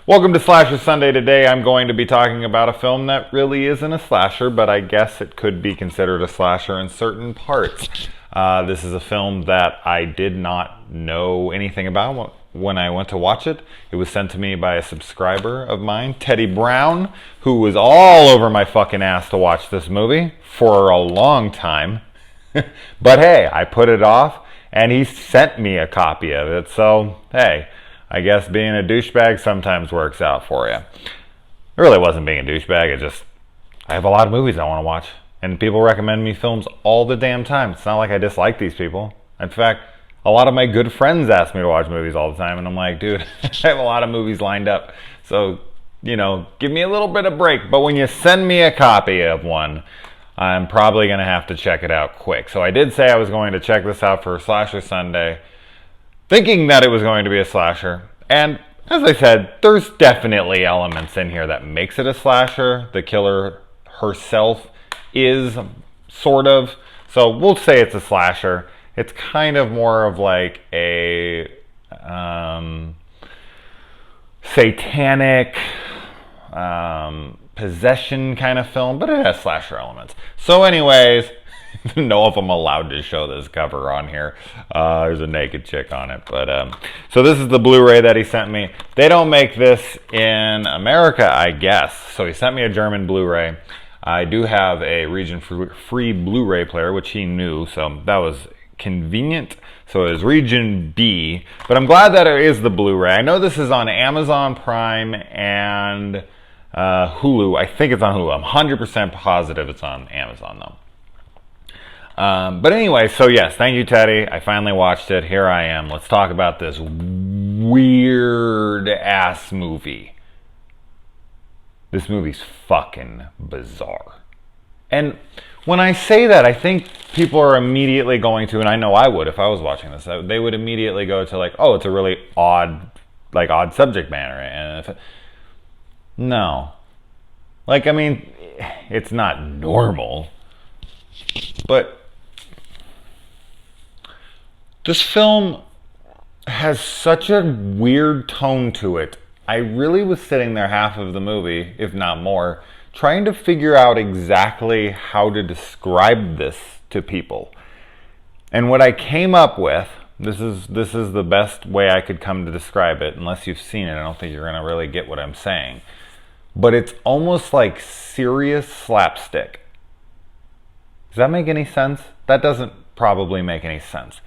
Welcome to Slasher Sunday. Today I'm going to be talking about a film that really isn't a slasher, but I guess it could be considered a slasher in certain parts. This is a film that I did not know anything about when I went to watch it. It was sent to me by a subscriber of mine, Teddy Brown, who was all over my fucking ass to watch this movie for a long time. But hey, I put it off, and he sent me a copy of it, so hey, I guess being a douchebag sometimes works out for you. It really wasn't being a douchebag, I have a lot of movies I want to watch, and people recommend me films all the damn time. It's not like I dislike these people. In fact, a lot of my good friends ask me to watch movies all the time, and I'm like, dude, I have a lot of movies lined up, so, give me a little bit of break. But when you send me a copy of one, I'm probably going to have to check it out quick. So I did say I was going to check this out for Slasher Sunday, thinking that it was going to be a slasher. And as I said, there's definitely elements in here that makes it a slasher. The killer herself is sort of. So we'll say it's a slasher. It's kind of more of like a satanic possession kind of film, but it has slasher elements. So anyways, I don't know if I'm allowed to show this cover on here. There's a naked chick on it. But so this is the Blu-ray that he sent me. They don't make this in America, I guess. So he sent me a German Blu-ray. I do have a region-free Blu-ray player, which he knew, so that was convenient. So it is region B. But I'm glad that it is the Blu-ray. I know this is on Amazon Prime and Hulu. I think it's on Hulu. I'm 100% positive it's on Amazon, though. But anyway, so yes, thank you, Teddy. I finally watched it. Here I am. Let's talk about this weird-ass movie. This movie's fucking bizarre. And when I say that, I think people are immediately going to, and I know I would if I was watching this, they would immediately go to like, oh, it's a really odd subject matter. And no. It's not normal. But this film has such a weird tone to it. I really was sitting there half of the movie, if not more, trying to figure out exactly how to describe this to people. And what I came up with, this is the best way I could come to describe it. Unless you've seen it, I don't think you're going to really get what I'm saying. But it's almost like serious slapstick. Does that make any sense? That doesn't probably make any sense.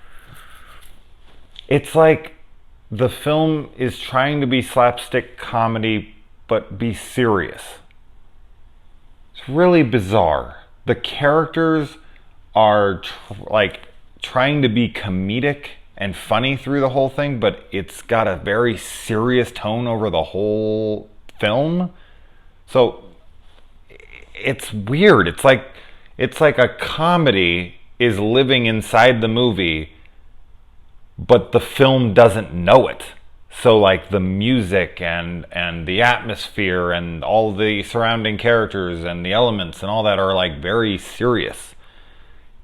It's like the film is trying to be slapstick comedy, but be serious. It's really bizarre. The characters are trying to be comedic and funny through the whole thing, but it's got a very serious tone over the whole film. So it's weird. It's like a comedy is living inside the movie, but the film doesn't know it. So like the music and the atmosphere and all the surrounding characters and the elements and all that are like very serious.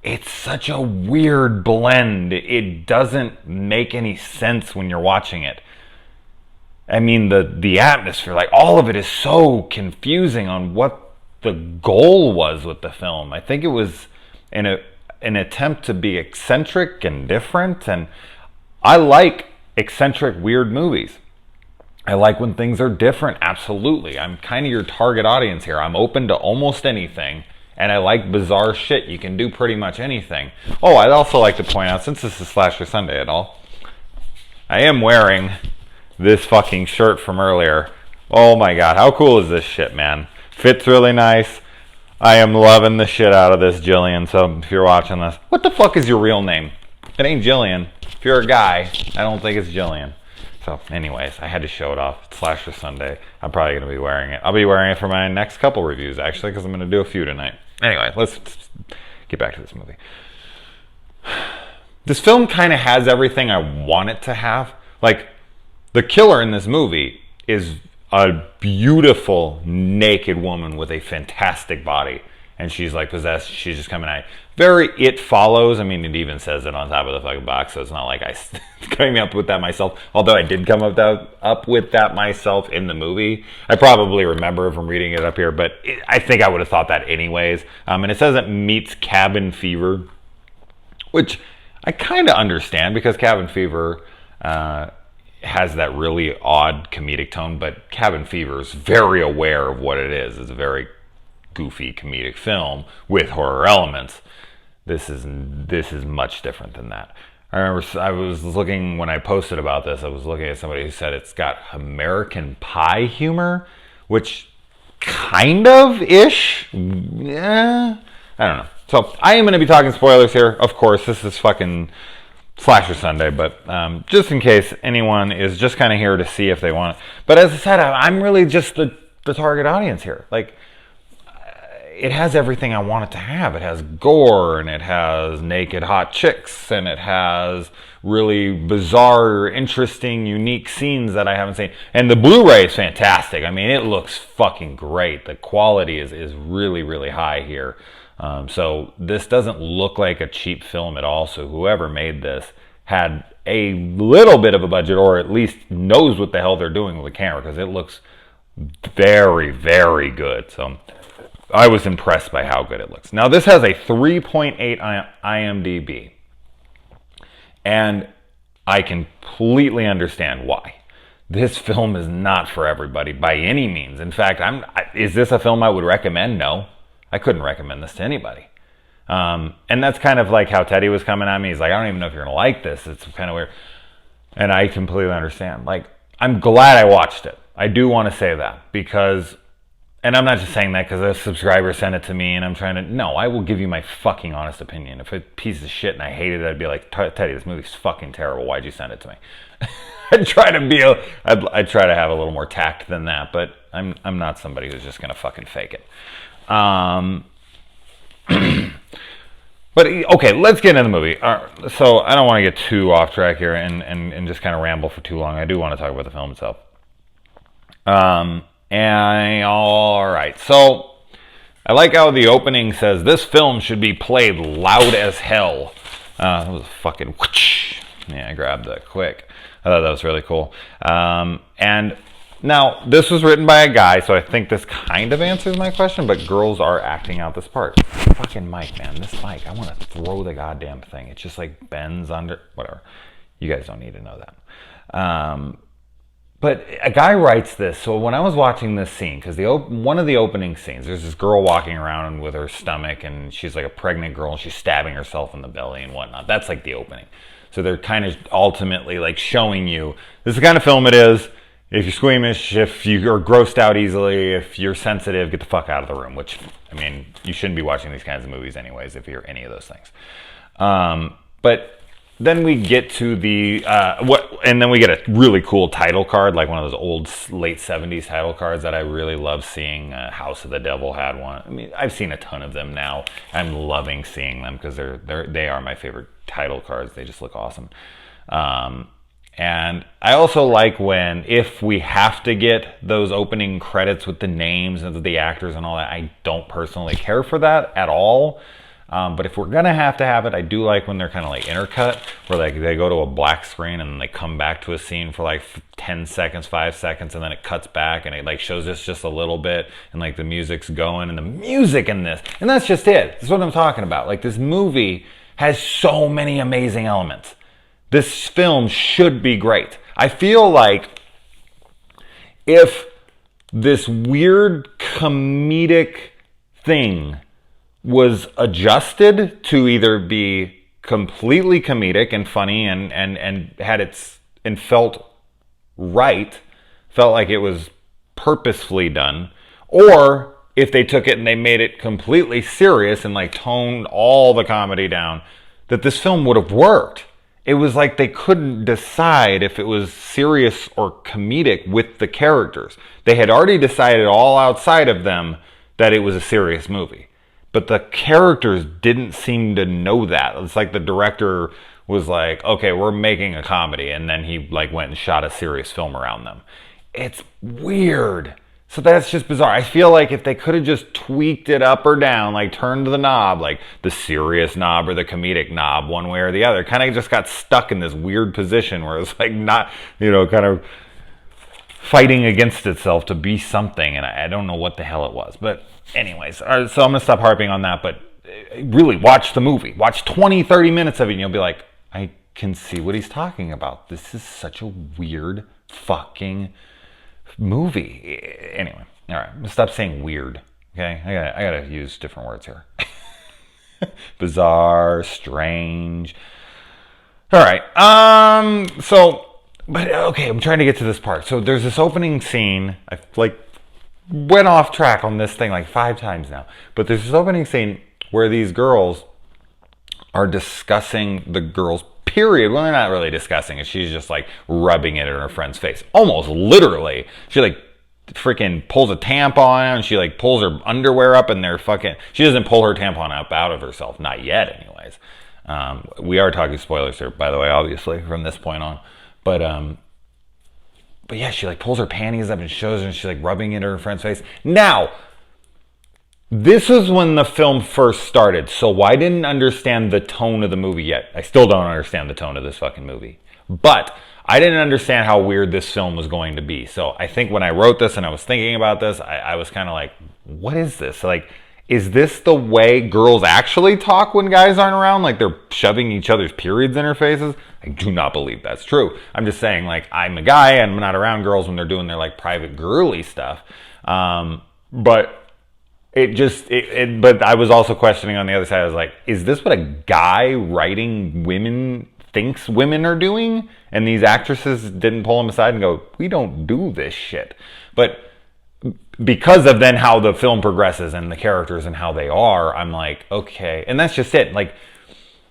It's such a weird blend. It doesn't make any sense when you're watching it. I mean, the atmosphere, like all of it is so confusing on what the goal was with the film. I think it was an attempt to be eccentric and different, and I like eccentric, weird movies. I like when things are different, absolutely. I'm kind of your target audience here. I'm open to almost anything, and I like bizarre shit. You can do pretty much anything. Oh, I'd also like to point out, since this is Slasher Sunday at all, I am wearing this fucking shirt from earlier. Oh my god, how cool is this shit, man? Fits really nice. I am loving the shit out of this, Jillian. So if you're watching this, what the fuck is your real name? It ain't Jillian. If you're a guy, I don't think it's Jillian. So anyways, I had to show it off. It's Slasher Sunday. I'm probably going to be wearing it. I'll be wearing it for my next couple reviews, actually, because I'm going to do a few tonight. Anyway, let's get back to this movie. This film kind of has everything I want it to have. Like, the killer in this movie is a beautiful naked woman with a fantastic body. and she's like possessed. She's just coming at you. Very It Follows. I mean, it even says it on top of the fucking box, so it's not like I came up with that myself. Although I did come up with that myself in the movie. I probably remember from reading it up here, but I think I would have thought that anyways. And it says it meets Cabin Fever, which I kind of understand because Cabin Fever has that really odd comedic tone, but Cabin Fever is very aware of what it is. It's a very goofy comedic film with horror elements. This is much different than that. I remember I was looking, when I posted about this, I was looking at somebody who said it's got American Pie humor, which kind of ish. Yeah, I don't know. So I am going to be talking spoilers here. Of course, this is fucking Slasher Sunday, but just in case anyone is just kind of here to see if they want it. But as I said, I'm really just the target audience here. Like, it has everything I want it to have. It has gore, and it has naked hot chicks, and it has really bizarre, interesting, unique scenes that I haven't seen. And the Blu-ray is fantastic. I mean, it looks fucking great. The quality is really, really high here. So this doesn't look like a cheap film at all. So whoever made this had a little bit of a budget, or at least knows what the hell they're doing with the camera, because it looks very, very good. So I was impressed by how good it looks. Now, this has a 3.8 IMDb, and I completely understand why. This film is not for everybody by any means. In fact, is this a film I would recommend? No. I couldn't recommend this to anybody. And that's kind of like how Teddy was coming at me. He's like, I don't even know if you're going to like this. It's kind of weird. And I completely understand. Like, I'm glad I watched it. I do want to say that because... And I'm not just saying that because a subscriber sent it to me and I'm trying to... No, I will give you my fucking honest opinion. If it's a piece of shit and I hated it, I'd be like, Teddy, this movie's fucking terrible. Why'd you send it to me? I'd try to have a little more tact than that, but I'm not somebody who's just going to fucking fake it. But okay, let's get into the movie. So I don't want to get too off track here and just kind of ramble for too long. I do want to talk about the film itself. And all right, so I like how the opening says this film should be played loud as hell. That was a fucking whoosh. Yeah, I grabbed that quick. I thought that was really cool. And now this was written by a guy, so I think this kind of answers my question. But girls are acting out this part. Fucking mic, man. This mic, I want to throw the goddamn thing. It just like bends under. Whatever. You guys don't need to know that. But a guy writes this. So when I was watching this scene, because one of the opening scenes, there's this girl walking around with her stomach, and she's like a pregnant girl, and she's stabbing herself in the belly and whatnot. That's like the opening. So they're kind of ultimately like showing you this is the kind of film it is. If you're squeamish, if you're grossed out easily, if you're sensitive, get the fuck out of the room. Which, I mean, you shouldn't be watching these kinds of movies anyways if you're any of those things. But then we get to and then we get a really cool title card, like one of those old late 70s title cards that I really love seeing. House of the Devil had one. I mean, I've seen a ton of them now. I'm loving seeing them because they are my favorite title cards. They just look awesome. And I also like if we have to get those opening credits with the names of the actors and all that. I don't personally care for that at all. But if we're gonna have it, I do like when they're kind of like intercut, where like they go to a black screen and then they come back to a scene for like 10 seconds, 5 seconds, and then it cuts back and it like shows us just a little bit, and like the music's going, and the music in this, and that's just it. That's what I'm talking about. Like, this movie has so many amazing elements. This film should be great. I feel like if this weird comedic thing was adjusted to either be completely comedic and funny and felt right, felt like it was purposefully done, or if they took it and they made it completely serious and like toned all the comedy down, that this film would have worked. It was like they couldn't decide if it was serious or comedic with the characters. They had already decided all outside of them that it was a serious movie. But the characters didn't seem to know that. It's like the director was like, okay, we're making a comedy. And then he like went and shot a serious film around them. It's weird. So that's just bizarre. I feel like if they could have just tweaked it up or down, like turned the knob, like the serious knob or the comedic knob, one way or the other, kind of just got stuck in this weird position where it's like not, kind of fighting against itself to be something. And I don't know what the hell it was. But anyways, so I'm going to stop harping on that. But really, watch the movie. Watch 20, 30 minutes of it and you'll be like, I can see what he's talking about. This is such a weird fucking movie. Anyway, all right, I'm gonna stop saying weird. Okay, I gotta use different words here. Bizarre, strange. All right. But okay, I'm trying to get to this part. So there's this opening scene. I went off track on this thing like 5 times now. But there's this opening scene where these girls are discussing the girl's period. Well, they're not really discussing it. She's just like rubbing it in her friend's face. Almost literally. She freaking pulls a tampon and she pulls her underwear up and they're fucking... She doesn't pull her tampon up out of herself. Not yet, anyways. We are talking spoilers here, by the way, obviously, from this point on. But yeah, she pulls her panties up and shows her and she's rubbing it in her friend's face. Now, this is when the film first started, so I didn't understand the tone of the movie yet. I still don't understand the tone of this fucking movie. But I didn't understand how weird this film was going to be. So I think when I wrote this and I was thinking about this, I was kind of like, what is this? Is this the way girls actually talk when guys aren't around? They're shoving each other's periods in their faces? I do not believe that's true. I'm just saying, I'm a guy and I'm not around girls when they're doing their, private girly stuff. But... But I was also questioning on the other side. I was like, is this what a guy writing women thinks women are doing? And these actresses didn't pull him aside and go, we don't do this shit. But because of then how the film progresses and the characters and how they are, I'm like, okay. And that's just it.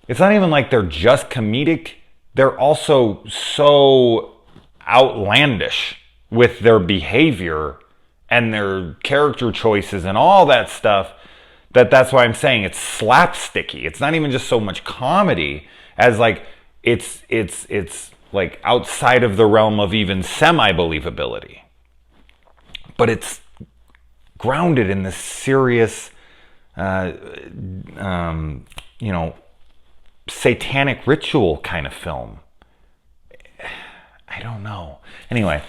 It's not even like they're just comedic. They're also so outlandish with their behavior and their character choices and all that stuff, that's why I'm saying it's slapsticky. It's not even just so much comedy as it's outside of the realm of even semi-believability. But it's grounded in this serious, satanic ritual kind of film. I don't know. Anyway,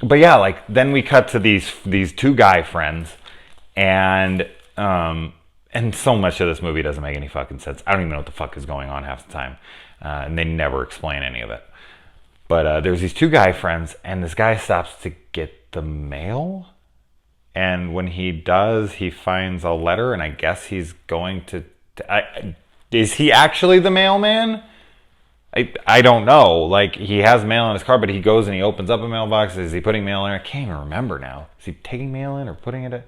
but yeah, then we cut to these 2 guy friends, and so much of this movie doesn't make any fucking sense. I don't even know what the fuck is going on half the time, and they never explain any of it. But there's these 2 guy friends, and this guy stops to get the mail, and when he does, he finds a letter, and I guess he's going to is he actually the mailman? I don't know. He has mail in his car, but he goes and he opens up a mailbox. Is he putting mail in? I can't even remember now. Is he taking mail in or putting it in?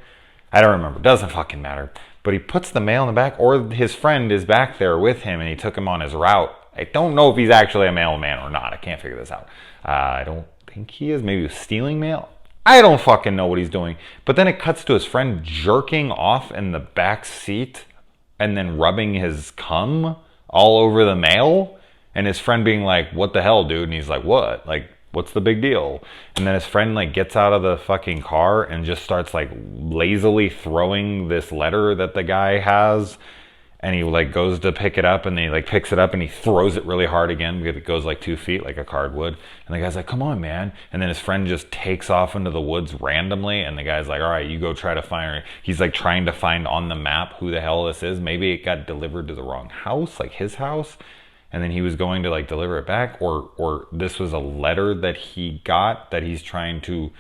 I don't remember. Doesn't fucking matter. But he puts the mail in the back, or his friend is back there with him and he took him on his route. I don't know if he's actually a mailman or not. I can't figure this out. I don't think he is. Maybe he's stealing mail. I don't fucking know what he's doing. But then it cuts to his friend jerking off in the back seat and then rubbing his cum all over the mail. And his friend being like, what the hell, dude? And he's like, what? What's the big deal? And then his friend gets out of the fucking car and just starts lazily throwing this letter that the guy has. And he goes to pick it up and he picks it up and he throws it really hard again because it goes 2 feet like a card would. And the guy's like, come on, man. And then his friend just takes off into the woods randomly. And the guy's like, all right, you go try to find her. He's trying to find on the map who the hell this is. Maybe it got delivered to the wrong house, his house. And then he was going to deliver it back, or this was a letter that he got that he's trying to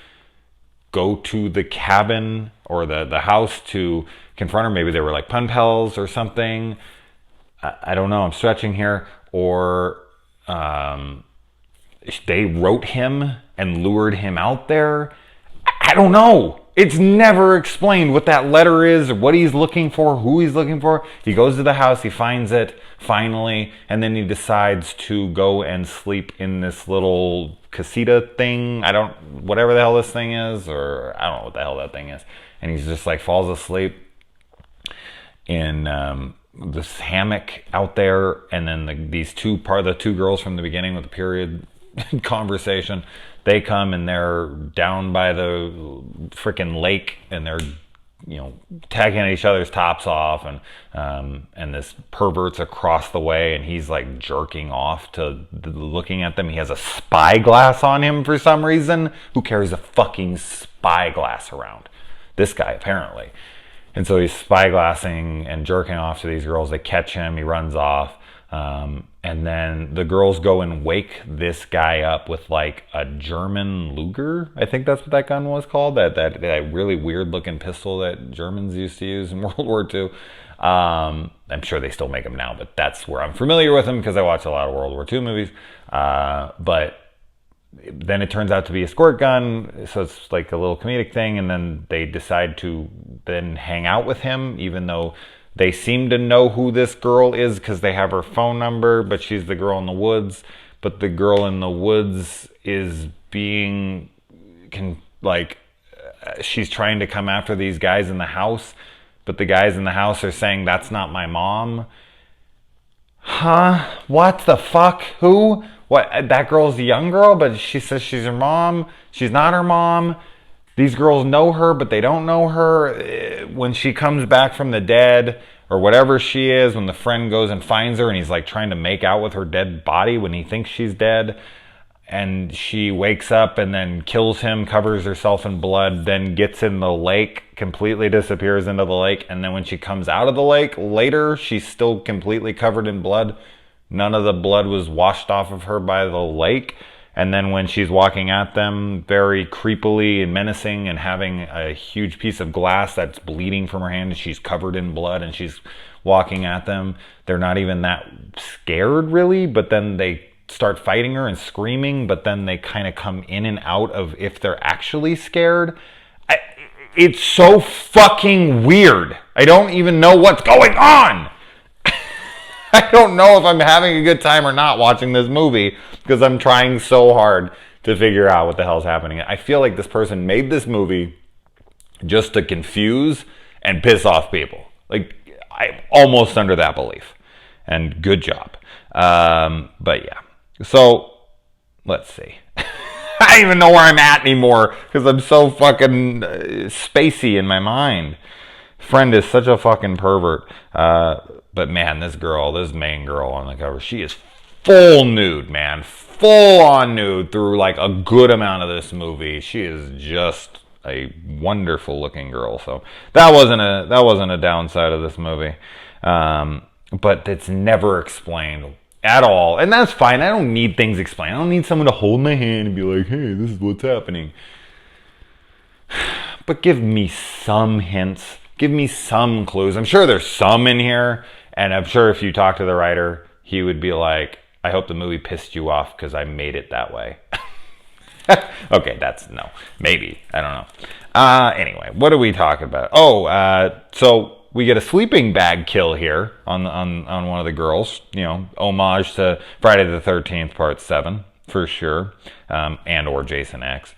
go to the cabin or the house to confront her. Maybe they were pen pals or something. I don't know. I'm stretching here. Or they wrote him and lured him out there. I don't know. It's never explained what that letter is or what he's looking for, who he's looking for. He goes to the house, he finds it, finally, and then he decides to go and sleep in this little casita thing. Whatever the hell this thing is, or I don't know what the hell that thing is. And he's just falls asleep in this hammock out there. And then the two girls from the beginning with the period conversation, they come and they're down by the freaking lake, and they're tagging each other's tops off, and this pervert's across the way, and he's like jerking off to looking at them. He has a spyglass on him for some reason. Who carries a fucking spyglass around? This guy, apparently. And so he's spyglassing and jerking off to these girls. They catch him. He runs off. And then the girls go and wake this guy up with like a German Luger. I think that's what that gun was called. That really weird looking pistol that Germans used to use in World War II. I'm sure they still make them now, but that's where I'm familiar with them because I watch a lot of World War II movies. But then it turns out to be a squirt gun, so it's like a little comedic thing, and then they decide to then hang out with him, even though they seem to know who this girl is because they have her phone number, but she's the girl in the woods. But the girl in the woods is being, she's trying to come after these guys in the house, but the guys in the house are saying, that's not my mom. Huh? What the fuck? Who? What? That girl's a young girl, but she says she's her mom. She's not her mom. These girls know her, but they don't know her. When she comes back from the dead, or whatever she is, when the friend goes and finds her, and he's like trying to make out with her dead body when he thinks she's dead, and she wakes up and then kills him, covers herself in blood, then gets in the lake, completely disappears into the lake, and then when she comes out of the lake later, she's still completely covered in blood. None of the blood was washed off of her by the lake. And then when she's walking at them very creepily and menacing and having a huge piece of glass that's bleeding from her hand, and she's covered in blood and she's walking at them, they're not even that scared really, but then they start fighting her and screaming, but then they kind of come in and out of if they're actually scared. It's so fucking weird. I don't even know what's going on. I don't know if I'm having a good time or not watching this movie because I'm trying so hard to figure out what the hell's happening. I feel like this person made this movie just to confuse and piss off people. Like, I'm almost under that belief. And good job. But yeah. So, let's see. I don't even know where I'm at anymore because I'm so fucking spacey in my mind. Friend is such a fucking pervert. But man, this main girl on the cover, she is full nude, man. Full on nude through like a good amount of this movie. She is just a wonderful looking girl. So that wasn't a downside of this movie. But it's never explained at all. And that's fine. I don't need things explained. I don't need someone to hold my hand and be like, hey, this is what's happening. But give me some hints. Give me some clues. I'm sure there's some in here. And I'm sure if you talk to the writer, he would be like, I hope the movie pissed you off because I made it that way. Okay, no. Maybe. I don't know. Anyway, what are we talking about? So we get a sleeping bag kill here on one of the girls. Homage to Friday the 13th Part 7, for sure. And or Jason X.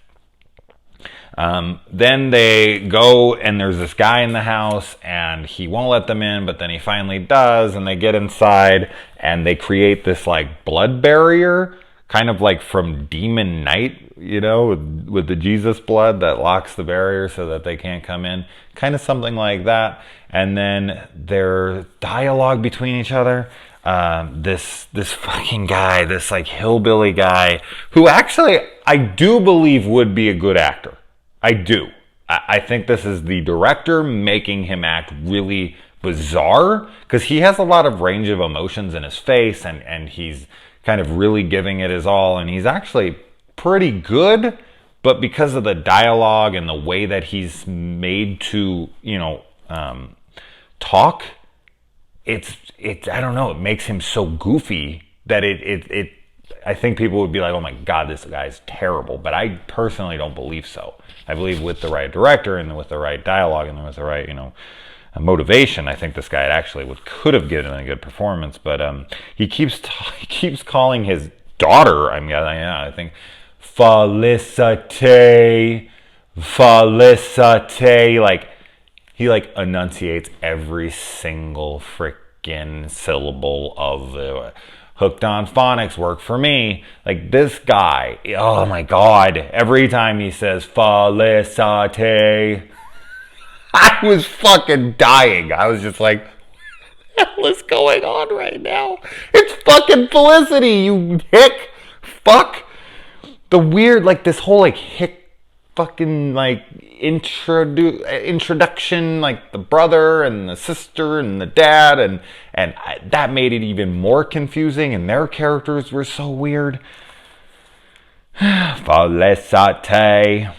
Then they go and there's this guy in the house and he won't let them in, but then he finally does, and they get inside and they create this like blood barrier, kind of like from Demon Knight, with the Jesus blood that locks the barrier so that they can't come in, kind of something like that. And then their dialogue between each other. This fucking guy, this like hillbilly guy, who actually I do believe would be a good actor. I do. I think this is the director making him act really bizarre because he has a lot of range of emotions in his face and he's kind of really giving it his all, and he's actually pretty good, but because of the dialogue and the way that he's made to, talk, it's I don't know, it makes him so goofy that it I think people would be like, oh my God, this guy's terrible. But I personally don't believe so. I believe with the right director and with the right dialogue and with the right, motivation, I think this guy actually could have given a good performance. But he keeps calling his daughter, I think, Felicite. Like, he enunciates every single freaking syllable of the Hooked on Phonics worked for me. Like this guy, oh my god, every time he says Felicite, I was fucking dying. I was just like, what the hell is going on right now? It's fucking Felicity, you hick. Fuck. The weird, like this whole like hick fucking like introduction, like the brother and the sister and the dad, and that made it even more confusing, and their characters were so weird. Felicite.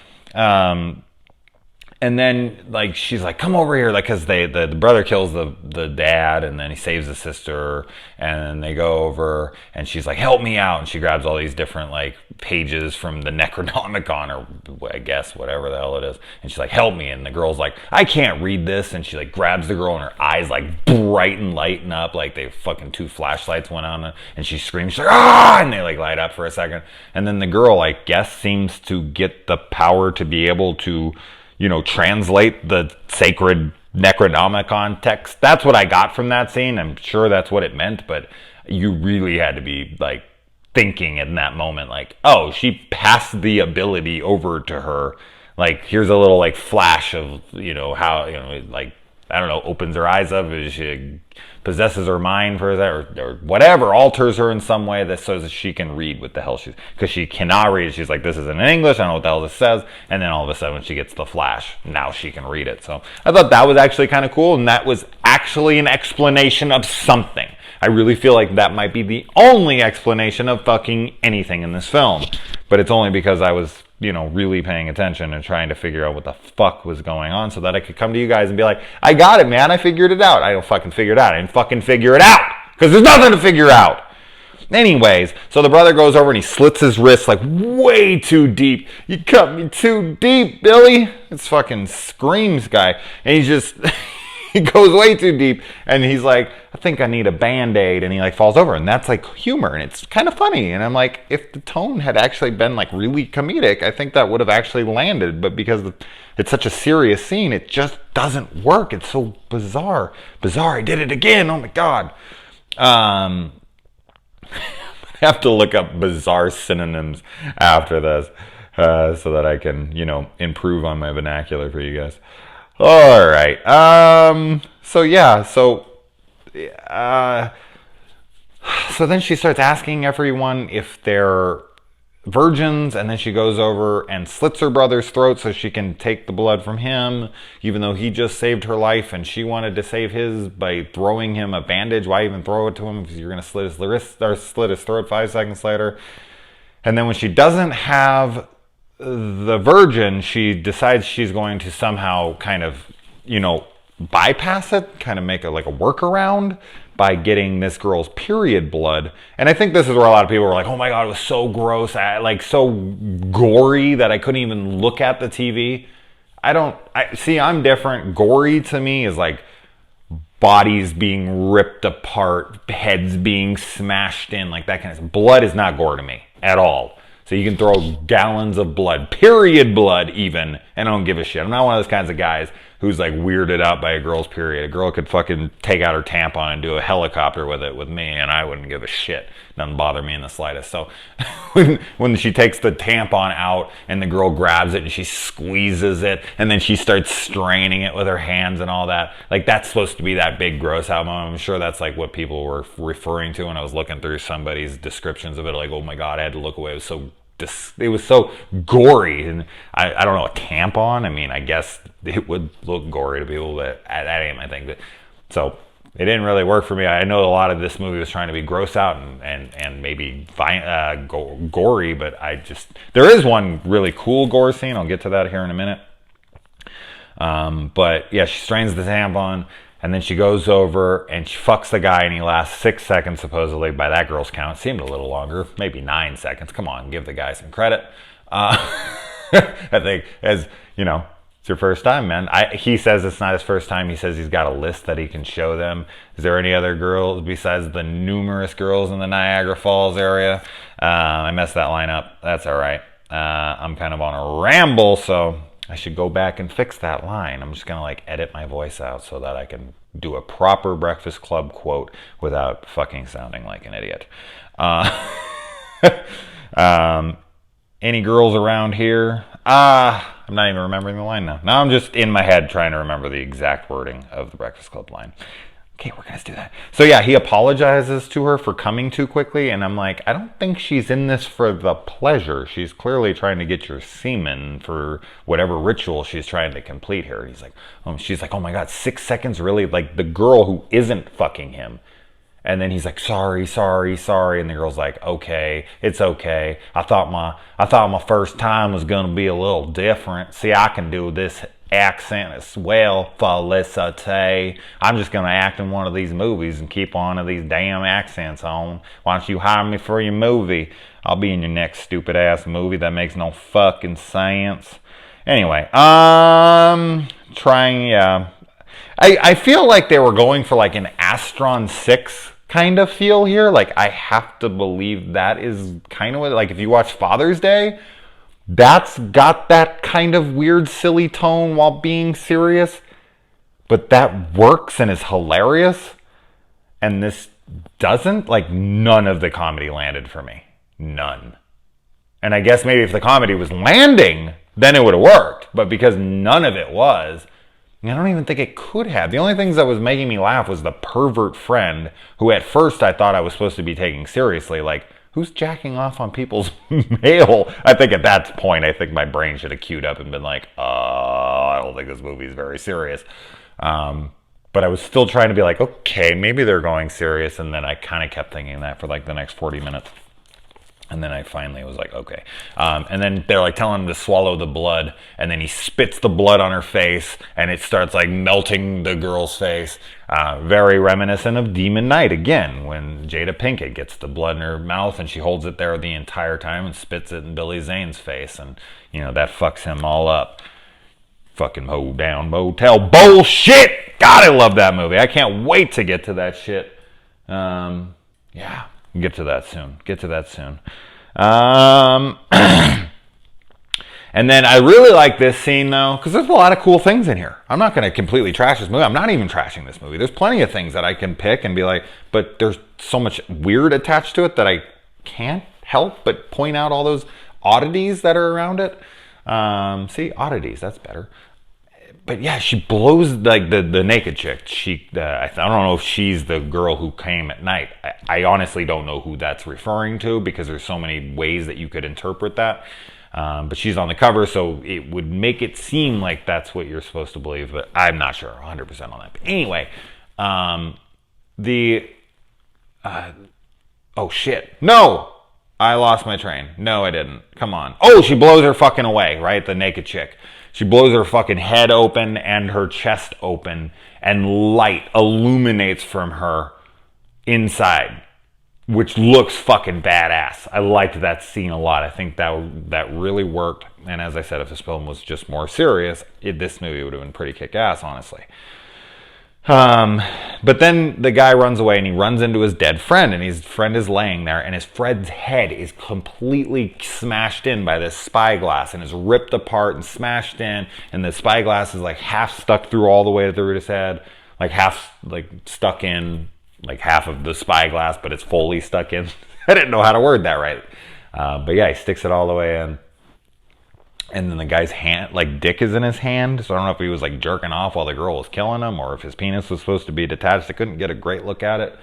And then, like, she's like, come over here, like, because the brother kills the dad, and then he saves the sister, and then they go over, and she's like, help me out, and she grabs all these different, like, pages from the Necronomicon, or I guess, whatever the hell it is, and she's like, help me, and the girl's like, I can't read this, and she, like, grabs the girl, and her eyes, like, bright and lighten up, like they fucking 2 flashlights went on, and she screams, she's like, ah, and they, like, light up for a second, and then the girl, I guess, seems to get the power to be able to, you know, translate the sacred Necronomicon text. That's what I got from that scene. I'm sure that's what it meant, but you really had to be, like, thinking in that moment, like, oh, she passed the ability over to her. Like, here's a little, like, flash of, you know, how, you know, like, I don't know, opens her eyes up, she possesses her mind for that, or whatever, alters her in some way that so that she can read what the hell she's, because she cannot read it. She's like, this isn't in English, I don't know what the hell this says, and then all of a sudden when she gets the flash, now she can read it. So I thought that was actually kind of cool, and that was actually an explanation of something. I really feel like that might be the only explanation of fucking anything in this film, but it's only because I was, you know, really paying attention and trying to figure out what the fuck was going on so that I could come to you guys and be like, I got it, man, I figured it out. I don't fucking figure it out. I didn't fucking figure it out, because there's nothing to figure out. Anyways, so the brother goes over and he slits his wrist like way too deep. You cut me too deep, Billy. It's fucking screams guy. And he just, he goes way too deep. And he's like, I think I need a Band-Aid. And he like falls over. And that's like humor. And it's kind of funny. And I'm like, if the tone had actually been like really comedic, I think that would have actually landed. But because it's such a serious scene, it just doesn't work. It's so bizarre. Bizarre, I did it again. Oh my God. I have to look up bizarre synonyms after this so that I can, you know, improve on my vernacular for you guys. All right. So yeah. So then she starts asking everyone if they're virgins, and then she goes over and slits her brother's throat so she can take the blood from him, even though he just saved her life and she wanted to save his by throwing him a bandage. Why even throw it to him if you're going to slit his wrist or slit his throat 5 seconds later? And then when she doesn't have the virgin, she decides she's going to somehow kind of, you know, bypass it, kind of make it like a workaround by getting this girl's period blood. And I think this is where a lot of people were like, oh my God, it was so gross, like so gory that I couldn't even look at the TV. I'm different. Gory to me is like bodies being ripped apart, heads being smashed in, like that kind of stuff. Blood is not gore to me at all. So you can throw gallons of blood, period blood even, and I don't give a shit. I'm not one of those kinds of guys who's like weirded out by a girl's period. A girl could fucking take out her tampon and do a helicopter with it with me, and I wouldn't give a shit. Doesn't bother me in the slightest. So when she takes the tampon out and the girl grabs it and she squeezes it and then she starts straining it with her hands and all that, like that's supposed to be that big gross out moment. I'm sure that's like what people were referring to when I was looking through somebody's descriptions of it. Like, oh my God, I had to look away. It was so gory. And I don't know, a tampon, I mean, I guess it would look gory to people, but that ain't my thing. But so it didn't really work for me. I know a lot of this movie was trying to be gross out and maybe gory, but there is one really cool gore scene. I'll get to that here in a minute. But yeah, she strains the tampon, and then she goes over and she fucks the guy, and he lasts 6 seconds supposedly by that girl's count. It seemed a little longer, maybe 9 seconds. Come on, give the guy some credit. I think, as you know, it's your first time, man. He says it's not his first time. He says he's got a list that he can show them. Is there any other girls besides the numerous girls in the Niagara Falls area? I messed that line up. That's all right. I'm kind of on a ramble, so I should go back and fix that line. I'm just going to like edit my voice out so that I can do a proper Breakfast Club quote without fucking sounding like an idiot. Um, any girls around here? I'm not even remembering the line now. Now I'm just in my head trying to remember the exact wording of the Breakfast Club line. Okay, we're gonna do that. So yeah, he apologizes to her for coming too quickly, and I'm like, I don't think she's in this for the pleasure. She's clearly trying to get your semen for whatever ritual she's trying to complete here. And he's like, she's like, oh my god, 6 seconds, really? Like the girl who isn't fucking him. And then he's like, sorry. And the girl's like, okay, it's okay. I thought my first time was gonna be a little different. See, I can do this accent as well, Felicity. I'm just gonna act in one of these movies and keep one of these damn accents on. Why don't you hire me for your movie? I'll be in your next stupid ass movie that makes no fucking sense. Anyway, I feel like they were going for like an Astron 6 kind of feel here. Like, I have to believe that is kind of what, like, if you watch Father's Day, that's got that kind of weird, silly tone while being serious. But that works and is hilarious. And this doesn't. Like, none of the comedy landed for me. None. And I guess maybe if the comedy was landing, then it would have worked. But because none of it was, I don't even think it could have. The only things that was making me laugh was the pervert friend, who at first I thought I was supposed to be taking seriously. Like, who's jacking off on people's mail? I think at that point, I think my brain should have queued up and been like, I don't think this movie is very serious. But I was still trying to be like, okay, maybe they're going serious. And then I kind of kept thinking that for like the next 40 minutes. And then I finally was like, okay. And then they're like telling him to swallow the blood. And then he spits the blood on her face. And it starts like melting the girl's face. Very reminiscent of Demon Knight again. When Jada Pinkett gets the blood in her mouth. And she holds it there the entire time. And spits it in Billy Zane's face. And, you know, that fucks him all up. Fucking Ho Down Motel bullshit! God, I love that movie. I can't wait to get to that shit. Yeah. Get to that soon. And then I really like this scene, though, because there's a lot of cool things in here. I'm not going to completely trash this movie. I'm not even trashing this movie. There's plenty of things that I can pick and be like, but there's so much weird attached to it that I can't help but point out all those oddities that are around it. See, oddities, that's better. But yeah, she blows like the naked chick. I don't know if she's the girl who came at night. I honestly don't know who that's referring to because there's so many ways that you could interpret that. But she's on the cover, so it would make it seem like that's what you're supposed to believe. But I'm not sure 100% on that. But anyway, oh shit, no, I lost my train. No, I didn't. Come on. Oh, she blows her fucking away, right? The naked chick. She blows her fucking head open and her chest open, and light illuminates from her inside, which looks fucking badass. I liked that scene a lot. I think that really worked. And as I said, if this film was just more serious, this movie would have been pretty kick-ass, honestly. But then the guy runs away and he runs into his dead friend, and his friend is laying there, and his friend's head is completely smashed in by this spyglass and is ripped apart and smashed in, and the spyglass is like half stuck through all the way through his head, like half like stuck in like half of the spyglass, but it's fully stuck in. I didn't know how to word that right. But yeah, he sticks it all the way in. And then the guy's hand, like dick is in his hand. So I don't know if he was like jerking off while the girl was killing him, or if his penis was supposed to be detached. I couldn't get a great look at it.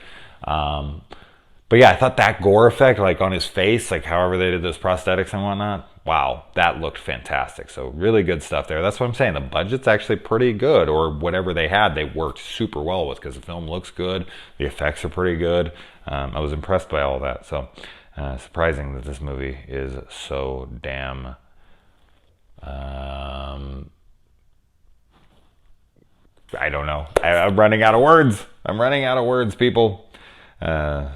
But yeah, I thought that gore effect, like on his face, like however they did those prosthetics and whatnot, wow, that looked fantastic. So really good stuff there. That's what I'm saying. The budget's actually pretty good, or whatever they had, they worked super well with, because the film looks good. The effects are pretty good. I was impressed by all that. So surprising that this movie is so damn... I don't know. I'm running out of words. People. And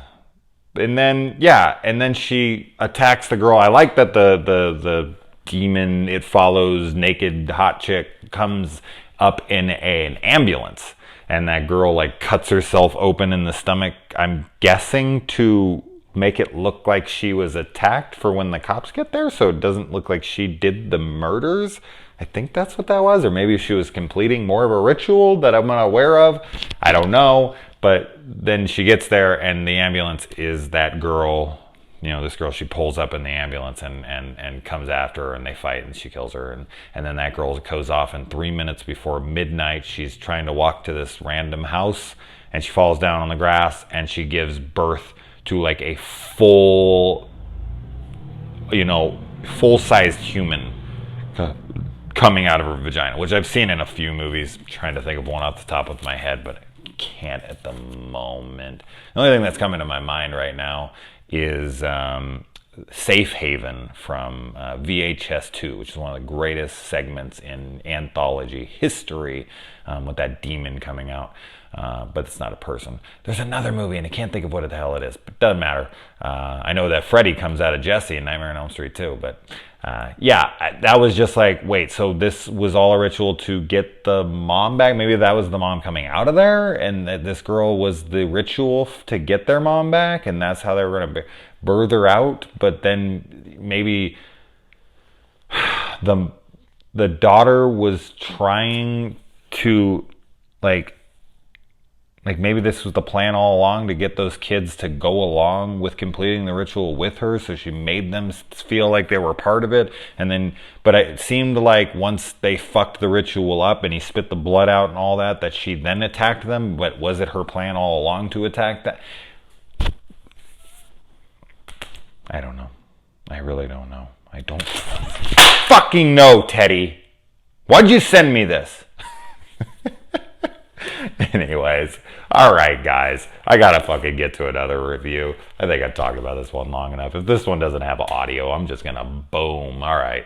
then she attacks the girl. I like that the demon, it follows naked hot chick, comes up in an ambulance, and that girl like cuts herself open in the stomach, I'm guessing to make it look like she was attacked for when the cops get there, so it doesn't look like she did the murders. I think that's what that was, or maybe she was completing more of a ritual that I'm not aware of. I don't know, but then she gets there and the ambulance is that girl, this girl. She pulls up in the ambulance and comes after her, and they fight and she kills her, and then that girl goes off, and 3 minutes before midnight she's trying to walk to this random house and she falls down on the grass and she gives birth to like a full-sized human coming out of her vagina, which I've seen in a few movies. I'm trying to think of one off the top of my head, but I can't at the moment. The only thing that's coming to my mind right now is Safe Haven from VHS 2, which is one of the greatest segments in anthology history, with that demon coming out. But it's not a person. There's another movie, and I can't think of what the hell it is, but it doesn't matter. I know that Freddy comes out of Jesse in Nightmare on Elm Street too, but that was just like, wait, so this was all a ritual to get the mom back? Maybe that was the mom coming out of there, and that this girl was the ritual to get their mom back, and that's how they were going to birth her out. But then maybe the daughter was trying to like maybe this was the plan all along, to get those kids to go along with completing the ritual with her, so she made them feel like they were part of it. But it seemed like once they fucked the ritual up and he spit the blood out and all that, that she then attacked them. But was it her plan all along to attack that? I don't know. I really don't know. I don't fucking know, Teddy. Why'd you send me this? Anyways, alright guys, I gotta fucking get to another review. I think I've talked about this one long enough. If this one doesn't have audio, I'm just gonna boom. Alright.